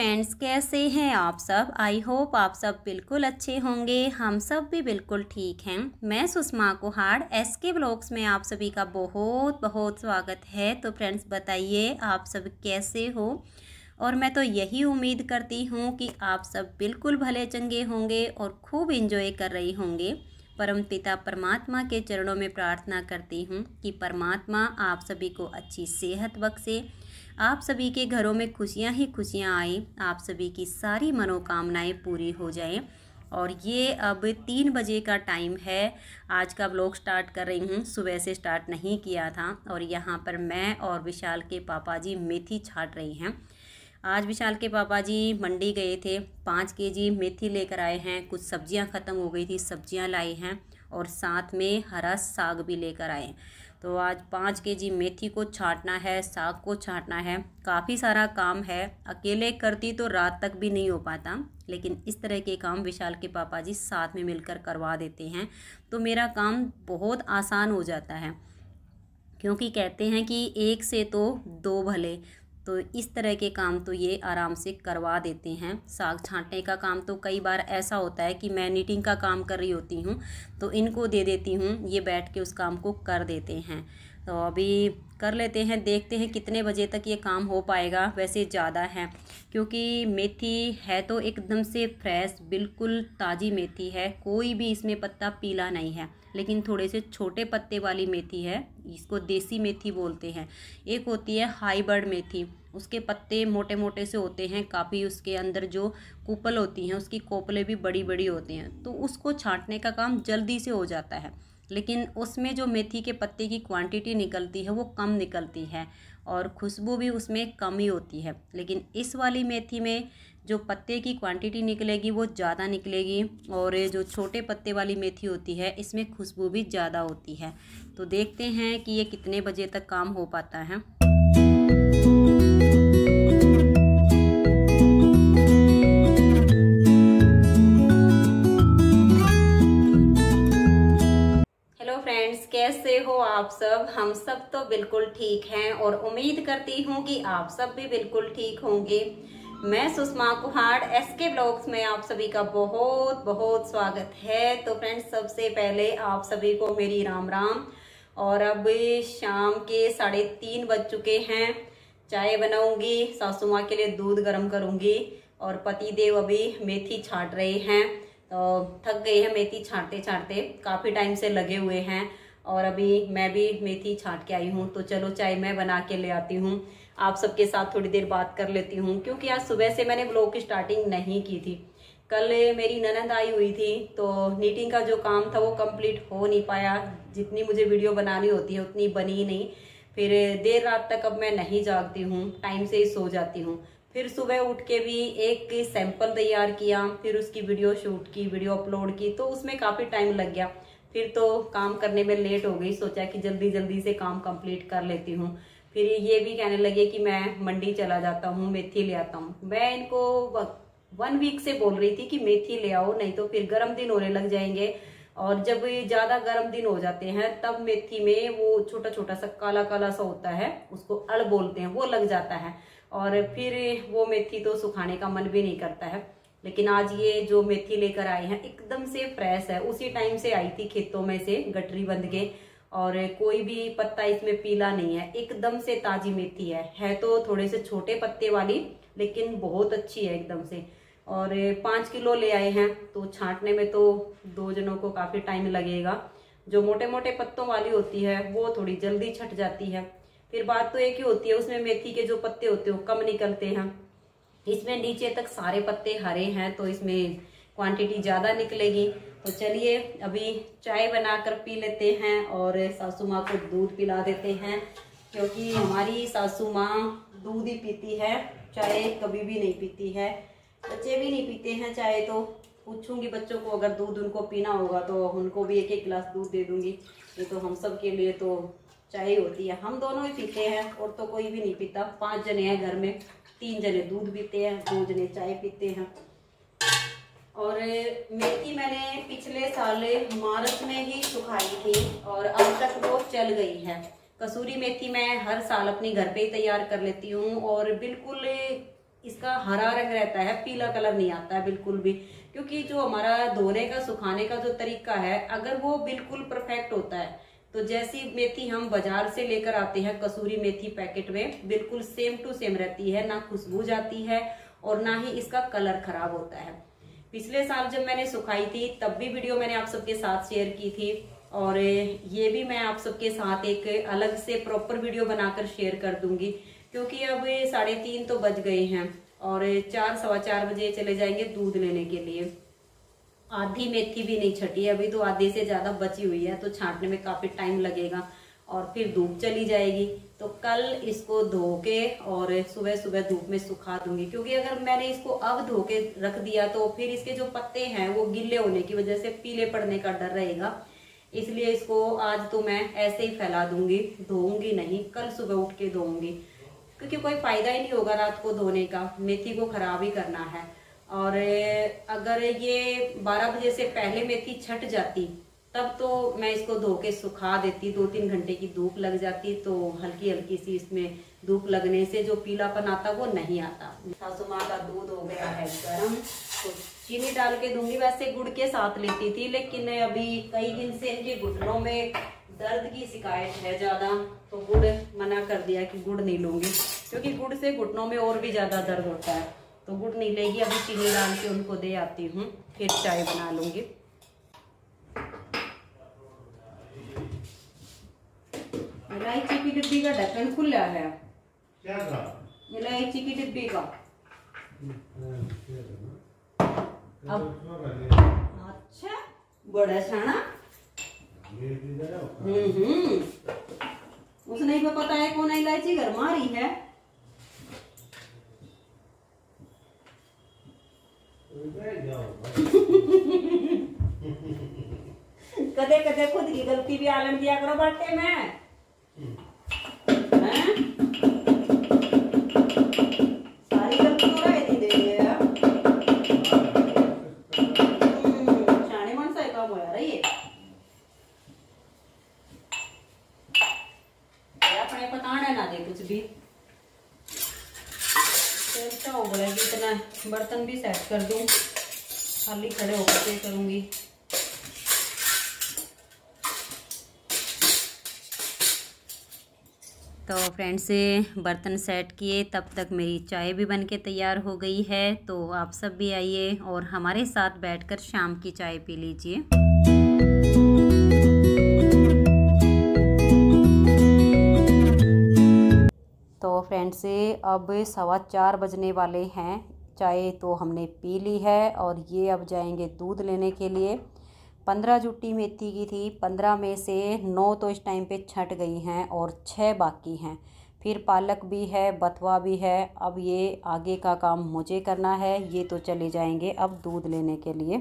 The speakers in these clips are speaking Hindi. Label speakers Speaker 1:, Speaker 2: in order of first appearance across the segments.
Speaker 1: फ्रेंड्स, कैसे हैं आप सब। आई होप आप सब बिल्कुल अच्छे होंगे। हम सब भी बिल्कुल ठीक हैं। मैं सुषमा कुहाड़ SK ब्लॉग्स में आप सभी का बहुत बहुत स्वागत है। तो फ्रेंड्स, बताइए आप सब कैसे हो। और मैं तो यही उम्मीद करती हूँ कि आप सब बिल्कुल भले चंगे होंगे और खूब इंजॉय कर रही होंगे। परमपिता परमात्मा के चरणों में प्रार्थना करती हूँ कि परमात्मा आप सभी को अच्छी सेहत बख्शे, आप सभी के घरों में खुशियाँ ही खुशियाँ आए, आप सभी की सारी मनोकामनाएं पूरी हो जाएं। और ये अब 3 बजे का टाइम है। आज का व्लॉग स्टार्ट कर रही हूँ, सुबह से स्टार्ट नहीं किया था। और यहाँ पर मैं और विशाल के पापा जी मेथी छाट रही हैं। आज विशाल के पापा जी मंडी गए थे, 5 केजी मेथी लेकर आए हैं। कुछ सब्जियां ख़त्म हो गई थी, सब्जियां लाई हैं और साथ में हरा साग भी लेकर आए। तो आज 5 केजी मेथी को छांटना है, साग को छांटना है। काफ़ी सारा काम है। अकेले करती तो रात तक भी नहीं हो पाता, लेकिन इस तरह के काम विशाल के पापा जी साथ में मिलकर करवा देते हैं तो मेरा काम बहुत आसान हो जाता है। क्योंकि कहते हैं कि एक से तो दो भले, तो इस तरह के काम तो ये आराम से करवा देते हैं। साग छांटने का काम तो कई बार ऐसा होता है कि मैं नीटिंग का काम कर रही होती हूँ तो इनको दे देती हूँ, ये बैठ के उस काम को कर देते हैं। तो अभी कर लेते हैं, देखते हैं कितने बजे तक ये काम हो पाएगा। वैसे ज़्यादा है क्योंकि मेथी है तो एकदम से फ्रेश, बिल्कुल ताज़ी मेथी है। कोई भी इसमें पत्ता पीला नहीं है, लेकिन थोड़े से छोटे पत्ते वाली मेथी है, इसको देसी मेथी बोलते हैं। एक होती है हाईबर्ड मेथी, उसके पत्ते मोटे मोटे से होते हैं काफ़ी, उसके अंदर जो कुपल होती हैं उसकी कोपलें भी बड़ी बड़ी होती हैं, तो उसको छांटने का काम जल्दी से हो जाता है। लेकिन उसमें जो मेथी के पत्ते की क्वांटिटी निकलती है वो कम निकलती है और खुशबू भी उसमें कम ही होती है। लेकिन इस वाली मेथी में जो पत्ते की क्वांटिटी निकलेगी वो ज़्यादा निकलेगी, और जो छोटे पत्ते वाली मेथी होती है इसमें खुशबू भी ज़्यादा होती है। तो देखते हैं कि ये कितने बजे तक काम हो पाता है। हेलो फ्रेंड्स, कैसे हो आप सब। हम सब तो बिल्कुल ठीक हैं और उम्मीद करती हूँ कि आप सब भी बिल्कुल ठीक होंगे। मैं सुषमा कुहाड़ SK ब्लॉग्स में आप सभी का बहुत बहुत स्वागत है। तो फ्रेंड्स, सबसे पहले आप सभी को मेरी राम राम। और अब शाम के 3:30 बज चुके हैं। चाय बनाऊंगी, सासू माँ के लिए दूध गर्म करूंगी और पति देव अभी मेथी छाट रहे हैं। तो थक गए हैं मेथी छाटते छाटते, काफ़ी टाइम से लगे हुए हैं। और अभी मैं भी मेथी छाट के आई हूँ, तो चलो चाय मैं बना के ले आती हूँ, आप सबके साथ थोड़ी देर बात कर लेती हूँ। क्योंकि आज सुबह से मैंने व्लॉग की स्टार्टिंग नहीं की थी। कल मेरी ननद आई हुई थी तो नीटिंग का जो काम था वो कंप्लीट हो नहीं पाया। जितनी मुझे वीडियो बनानी होती है उतनी बनी नहीं। फिर देर रात तक अब मैं नहीं जागती हूँ, टाइम से ही सो जाती हूँ। फिर सुबह उठ के भी एक सैंपल तैयार किया, फिर उसकी वीडियो शूट की, वीडियो अपलोड की, तो उसमें काफ़ी टाइम लग गया। फिर तो काम करने में लेट हो गई, सोचा कि जल्दी जल्दी से काम कंप्लीट कर लेती हूँ। फिर ये भी कहने लगे कि मैं मंडी चला जाता हूँ, मेथी ले आता हूँ। मैं इनको 1 वीक से बोल रही थी कि मेथी ले आओ, नहीं तो फिर गर्म दिन होने लग जाएंगे। और जब ज्यादा गर्म दिन हो जाते हैं तब मेथी में वो छोटा छोटा सा काला काला सा होता है, उसको अड़ बोलते हैं, वो लग जाता है और फिर वो मेथी तो सुखाने का मन भी नहीं करता है। लेकिन आज ये जो मेथी लेकर आए हैं एकदम से फ्रेश है, उसी टाइम से आई थी खेतों में से, गटरी बंद के, और कोई भी पत्ता इसमें पीला नहीं है, एकदम से ताजी मेथी है तो थोड़े से छोटे पत्ते वाली, लेकिन बहुत अच्छी है एकदम से। और 5 किलो ले आए हैं, तो छांटने में तो 2 जनों को काफी टाइम लगेगा। जो मोटे मोटे पत्तों वाली होती है वो थोड़ी जल्दी छट जाती है। फिर बात तो एक ही होती है, उसमें मेथी के जो पत्ते होते हैं वो कम निकलते हैं। इसमें नीचे तक सारे पत्ते हरे हैं तो इसमें क्वांटिटी ज्यादा निकलेगी। तो चलिए अभी चाय बनाकर पी लेते हैं और सासू माँ को दूध पिला देते हैं, क्योंकि हमारी सासू माँ दूध ही पीती है, चाय कभी भी नहीं पीती है। बच्चे भी नहीं पीते हैं चाय, तो पूछूंगी बच्चों को, अगर दूध उनको पीना होगा तो उनको भी 1-1 गिलास दूध दे दूंगी। ये तो हम सब के लिए तो चाय होती है, हम दोनों ही पीते हैं और तो कोई भी नहीं पीता। 5 जने हैं घर में, 3 जने दूध पीते हैं, 2 जने चाय पीते हैं। और मेथी मैंने पिछले साल मार्च में ही सुखाई थी और अब तक वो चल गई है। कसूरी मेथी मैं हर साल अपने घर पे ही तैयार कर लेती हूँ और बिल्कुल इसका हरा रंग रहता है, पीला कलर नहीं आता है बिल्कुल भी। क्योंकि जो हमारा धोने का सुखाने का जो तरीका है, अगर वो बिल्कुल परफेक्ट होता है तो जैसी मेथी हम बाजार से लेकर आते हैं कसूरी मेथी पैकेट में, बिल्कुल सेम टू सेम रहती है, ना खुशबू जाती है और ना ही इसका कलर खराब होता है। पिछले साल जब मैंने सुखाई थी तब भी वीडियो मैंने आप सबके साथ शेयर की थी, और ये भी मैं आप सबके साथ एक अलग से प्रॉपर वीडियो बनाकर शेयर कर दूंगी। क्योंकि अब 3:30 तो बज गए हैं और 4 सवा 4 बजे चले जाएंगे दूध लेने के लिए। आधी मेथी भी नहीं छटी, अभी तो आधे से ज्यादा बची हुई है, तो छांटने में काफी टाइम लगेगा और फिर धूप चली जाएगी। तो कल इसको धो के और सुबह सुबह धूप में सुखा दूंगी। क्योंकि अगर मैंने इसको अब धो के रख दिया तो फिर इसके जो पत्ते हैं वो गिल्ले होने की वजह से पीले पड़ने का डर रहेगा, इसलिए इसको आज तो मैं ऐसे ही फैला दूंगी, धोऊंगी नहीं, कल सुबह उठ के धोऊंगी। क्योंकि कोई फायदा ही नहीं होगा रात को धोने का, मेथी को खराब ही करना है। और अगर ये 12 बजे से पहले मेथी छट जाती तब तो मैं इसको धो के सुखा देती, 2-3 घंटे की धूप लग जाती, तो हल्की हल्की सी इसमें धूप लगने से जो पीलापन आता वो नहीं आता। सासू माँ का दूध हो गया है गर्म, तो चीनी डाल के दूंगी। वैसे गुड़ के साथ लेती थी, लेकिन अभी कई दिन से इनके घुटनों में दर्द की शिकायत है ज्यादा, तो गुड़ मना कर दिया कि गुड़ नहीं लूंगी। क्योंकि गुड़ से घुटनों में और भी ज्यादा दर्द होता है, तो गुड़ नहीं लेगी। अभी चीनी डाल के उनको दे आती हूँ, फिर चाय बना लूंगी। इलायची की डिब्बी का ढक्कन खुला है।
Speaker 2: क्या था?
Speaker 1: इलायची की डिब्बी का। अब अच्छा बड़ा छाना। उसने भी पता है कौन इलायची घर मारी है। कदे कदे खुद की गलती भी आलन दिया करो बाटे में। सारी गलती हो रही थी देखिए, शाने मन से काम हो रही है। अपने पकाने ना दे कुछ भी। क्या हो गया कि इतना बर्तन भी सेट कर दूं, खाली खड़े होकर के करूंगी। तो फ्रेंड्स बर्तन सेट किए, तब तक मेरी चाय भी बनके तैयार हो गई है। तो आप सब भी आइए और हमारे साथ बैठकर शाम की चाय पी लीजिए। तो फ्रेंड्स अब 4:15 बजने वाले हैं। चाय तो हमने पी ली है और ये अब जाएंगे दूध लेने के लिए। 15 जुट्टी मेथी की थी, 15 में से 9 तो इस टाइम पे छट गई हैं और 6 बाकी हैं। फिर पालक भी है, बथुआ भी है। अब ये आगे का काम मुझे करना है। ये तो चले जाएंगे अब दूध लेने के लिए।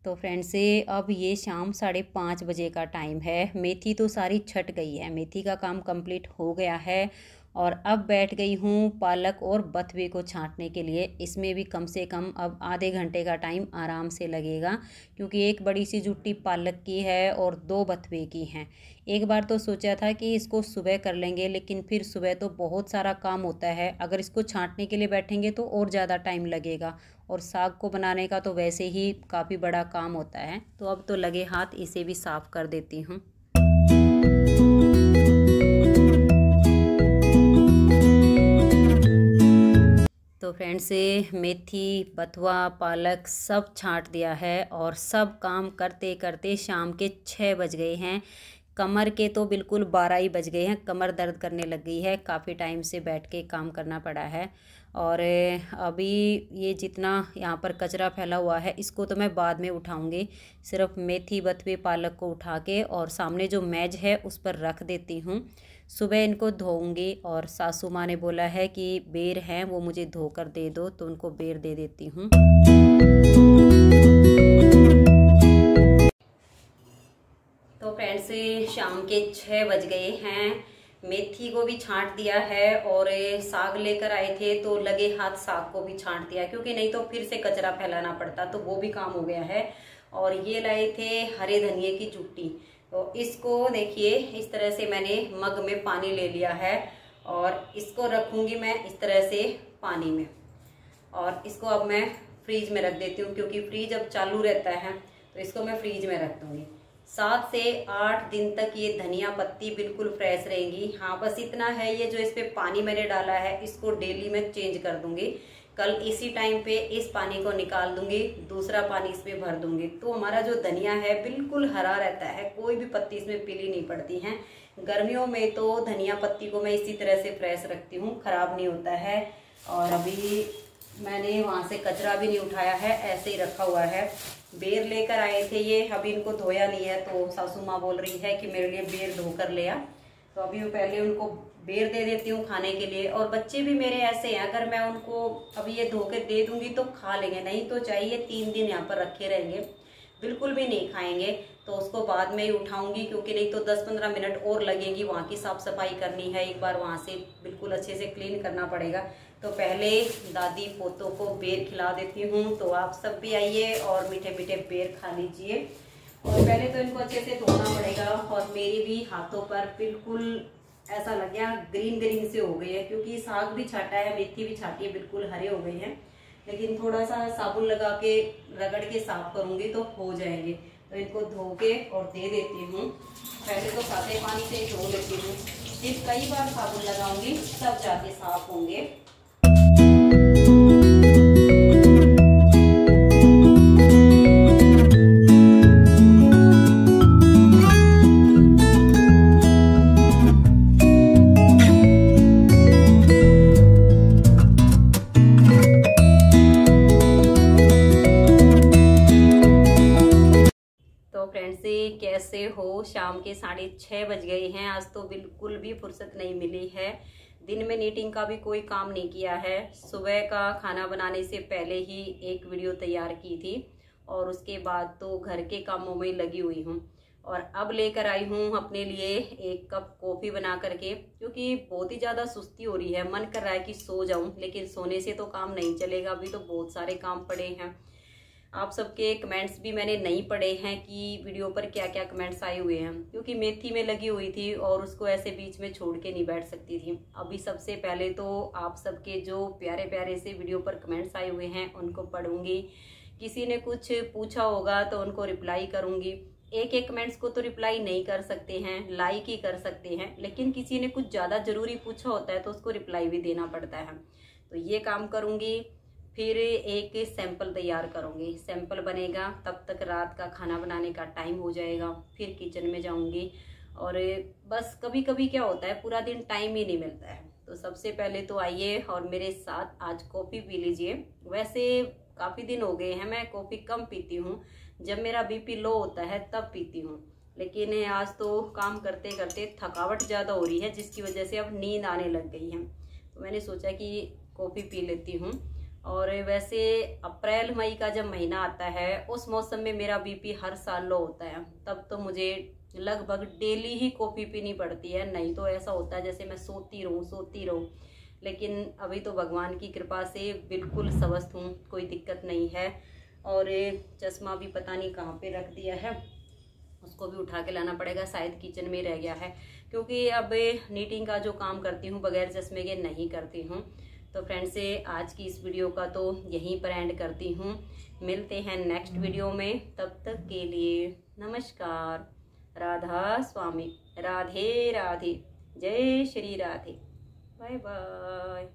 Speaker 1: तो फ्रेंड्स अब ये शाम 5:30 बजे का टाइम है। मेथी तो सारी छट गई है, मेथी का काम कंप्लीट हो गया है और अब बैठ गई हूँ पालक और बथुए को छांटने के लिए। इसमें भी कम से कम अब आधे घंटे का टाइम आराम से लगेगा, क्योंकि एक बड़ी सी जुट्टी पालक की है और 2 बथुए की हैं। एक बार तो सोचा था कि इसको सुबह कर लेंगे, लेकिन फिर सुबह तो बहुत सारा काम होता है, अगर इसको छांटने के लिए बैठेंगे तो और ज़्यादा टाइम लगेगा, और साग को बनाने का तो वैसे ही काफ़ी बड़ा काम होता है। तो अब तो लगे हाथ इसे भी साफ़ कर देती हूँ। तो फ्रेंड्स मेथी, बथुआ, पालक सब छांट दिया है और सब काम करते करते शाम के 6 बज गए हैं। कमर के तो बिल्कुल 12 ही बज गए हैं, कमर दर्द करने लग गई है। काफ़ी टाइम से बैठ के काम करना पड़ा है। और अभी ये जितना यहाँ पर कचरा फैला हुआ है इसको तो मैं बाद में उठाऊँगी। सिर्फ मेथी, बथुए, पालक को उठा के और सामने जो मेज है उस पर रख देती हूँ। सुबह इनको धोऊंगी और सासू माँ ने बोला है कि बेर हैं वो मुझे धोकर दे दो, तो उनको बेर दे देती हूँ। तो फ्रेंड्स शाम के 6 बज गए हैं। मेथी को भी छांट दिया है और साग लेकर आए थे तो लगे हाथ साग को भी छांट दिया, क्योंकि नहीं तो फिर से कचरा फैलाना पड़ता, तो वो भी काम हो गया है। और ये लाए थे हरे धनिए की चुट्टी, तो इसको देखिए इस तरह से मैंने मग में पानी ले लिया है और इसको रखूंगी मैं इस तरह से पानी में, और इसको अब मैं फ्रीज में रख देती हूँ, क्योंकि फ्रीज अब चालू रहता है तो इसको मैं फ्रीज में रख दूंगी। 7 से 8 दिन तक ये धनिया पत्ती बिल्कुल फ्रेश रहेंगी। हाँ, बस इतना है, ये जो इस पे पानी मैंने डाला है इसको डेली मैं चेंज कर दूंगी। कल इसी टाइम पे इस पानी को निकाल दूंगी, दूसरा पानी इसमें भर दूंगी, तो हमारा जो धनिया है बिल्कुल हरा रहता है, कोई भी पत्ती इसमें पीली नहीं पड़ती है। गर्मियों में तो धनिया पत्ती को मैं इसी तरह से फ्रेश रखती हूँ, खराब नहीं होता है। और अभी मैंने वहाँ से कचरा भी नहीं उठाया है, ऐसे ही रखा हुआ है। बेर लेकर आए थे ये, अभी इनको धोया नहीं है, तो सासू माँ बोल रही है कि मेरे लिए बेर धो कर ले आ, तो अभी मैं पहले उनको बेर दे देती हूँ खाने के लिए। और बच्चे भी मेरे ऐसे हैं, अगर मैं उनको अभी ये धो के दे दूंगी तो खा लेंगे, नहीं तो चाहिए 3 दिन यहाँ पर रखे रहेंगे, बिल्कुल भी नहीं खाएंगे। तो उसको बाद में ही उठाऊंगी, क्योंकि नहीं तो 10-15 मिनट और लगेंगी, वहाँ की साफ सफाई करनी है, एक बार वहाँ से बिल्कुल अच्छे से क्लीन करना पड़ेगा। तो पहले दादी पोतों को बेर खिला देती हूँ, तो आप सब भी आइए और मीठे मीठे बेर खा लीजिए। और पहले तो इनको अच्छे से धोना पड़ेगा, और मेरी भी हाथों पर बिल्कुल ऐसा लग गया ग्रीन ग्रीन से हो गई है, क्योंकि साग भी छाटा है, मेथी भी छाटी है, बिल्कुल हरे हो गए हैं। लेकिन थोड़ा सा साबुन लगा के रगड़ के साफ करूंगी तो हो जाएंगे। तो इनको धो के और दे देती हूँ। पहले तो सादे पानी से धो लेती हूँ, फिर कई बार साबुन लगाऊंगी तब जाके साफ होंगे। कैसे हो, शाम के 6:30 बज गए हैं। आज तो बिल्कुल भी फुर्सत नहीं मिली है, दिन में नीटिंग का भी कोई काम नहीं किया है। सुबह का खाना बनाने से पहले ही एक वीडियो तैयार की थी, और उसके बाद तो घर के कामों में लगी हुई हूँ। और अब लेकर आई हूँ अपने लिए 1 कप कॉफ़ी बना करके, क्योंकि बहुत ही ज़्यादा सुस्ती हो रही है, मन कर रहा है कि सो जाऊँ, लेकिन सोने से तो काम नहीं चलेगा, अभी तो बहुत सारे काम पड़े हैं। आप सबके कमेंट्स भी मैंने नहीं पढ़े हैं कि वीडियो पर क्या क्या कमेंट्स आए हुए हैं, क्योंकि मेथी में लगी हुई थी और उसको ऐसे बीच में छोड़ के नहीं बैठ सकती थी। अभी सबसे पहले तो आप सबके जो प्यारे प्यारे से वीडियो पर कमेंट्स आए हुए हैं उनको पढ़ूंगी। किसी ने कुछ पूछा होगा तो उनको रिप्लाई करूंगी। एक कमेंट्स को तो रिप्लाई नहीं कर सकते हैं, लाइक ही कर सकते हैं, लेकिन किसी ने कुछ ज़्यादा ज़रूरी पूछा होता है तो उसको रिप्लाई भी देना पड़ता है। तो ये काम करूँगी। फिर एक सैंपल तैयार करूँगी, सैंपल बनेगा, तब तक रात का खाना बनाने का टाइम हो जाएगा। फिर किचन में जाऊँगी। और बस कभी कभी क्या होता है, पूरा दिन टाइम ही नहीं मिलता है। तो सबसे पहले तो आइए और मेरे साथ आज कॉफ़ी पी लीजिए। वैसे काफ़ी दिन हो गए हैं, मैं कॉफ़ी कम पीती हूँ, जब मेरा बीपी लो होता है तब पीती हूँ। लेकिन आज तो काम करते करते थकावट ज़्यादा हो रही है, जिसकी वजह से अब नींद आने लग गई है, तो मैंने सोचा कि कॉफ़ी पी लेती हूँ। और वैसे अप्रैल मई का जब महीना आता है उस मौसम में मेरा बीपी हर साल लो होता है, तब तो मुझे लगभग डेली ही कॉफ़ी पीनी पड़ती है, नहीं तो ऐसा होता है जैसे मैं सोती रहूं। लेकिन अभी तो भगवान की कृपा से बिल्कुल स्वस्थ हूँ, कोई दिक्कत नहीं है। और चश्मा भी पता नहीं कहाँ पे रख दिया है, उसको भी उठा के लाना पड़ेगा, शायद किचन में रह गया है, क्योंकि अब नीटिंग का जो काम करती हूँ बगैर चश्मे के नहीं करती हूँ। तो फ्रेंड्स, आज की इस वीडियो का तो यहीं पर एंड करती हूँ। मिलते हैं नेक्स्ट वीडियो में, तब तक के लिए नमस्कार। राधा स्वामी, राधे राधे, जय श्री राधे, बाय बाय।